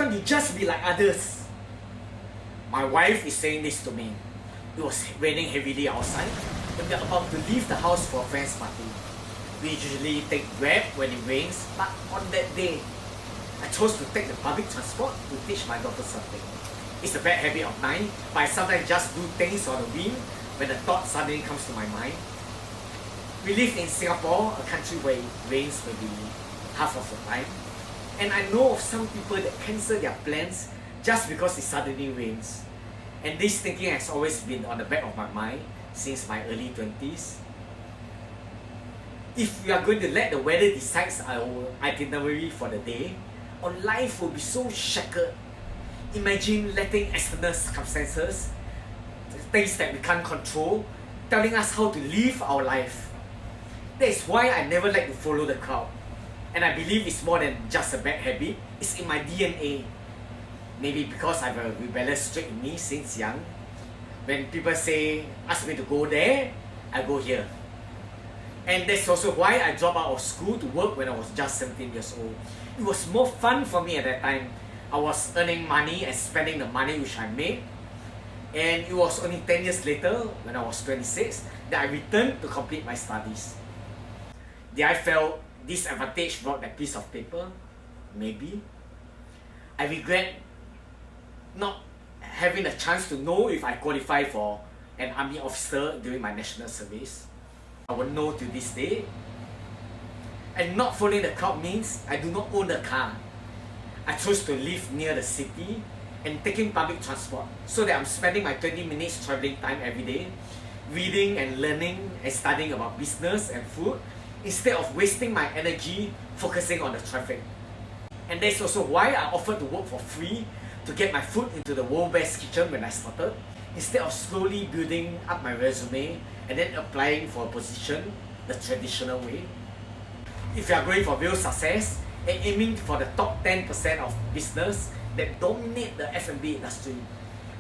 come, you just be like others. My wife is saying this to me. It was raining heavily outside, and we are about to leave the house for a friend's party. We usually take Grab when it rains, but on that day, I chose to take the public transport to teach my daughter something. It's a bad habit of mine, but I sometimes just do things on the whim when a thought suddenly comes to my mind. We live in Singapore, a country where it rains maybe half of the time. And I know of some people that cancel their plans just because it suddenly rains. And this thinking has always been on the back of my mind since my early 20s. If we are going to let the weather decide our itinerary for the day, our life will be so shackled. Imagine letting external circumstances, things that we can't control, telling us how to live our life. That is why I never like to follow the crowd. And I believe it's more than just a bad habit, it's in my DNA. Maybe because I have a rebellious streak in me since young. When people ask me to go there, I go here. And that's also why I dropped out of school to work when I was just 17 years old. It was more fun for me at that time. I was earning money and spending the money which I made. And it was only 10 years later, when I was 26, that I returned to complete my studies. Did I feel disadvantaged about that piece of paper? Maybe. I regret not having a chance to know if I qualify for an army officer during my national service. I will know to this day. And not following the crowd means I do not own a car. I chose to live near the city and taking public transport so that I'm spending my 20 minutes traveling time every day, reading and learning and studying about business and food instead of wasting my energy focusing on the traffic. And that's also why I offered to work for free to get my foot into the world best kitchen when I started, instead of slowly building up my resume and then applying for a position the traditional way. If you are going for real success and aiming for the top 10% of business that dominate the F&B industry,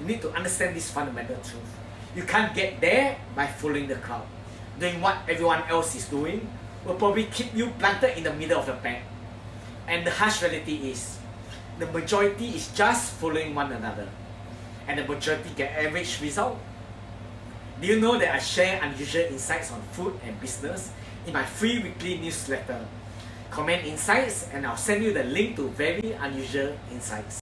you need to understand this fundamental truth. You can't get there by following the crowd. Doing what everyone else is doing will probably keep you planted in the middle of the pack. And the harsh reality is, the majority is just following one another. And the majority get average result. Do you know that I share unusual insights on food and business in my free weekly newsletter? Comment insights and I'll send you the link to very unusual insights.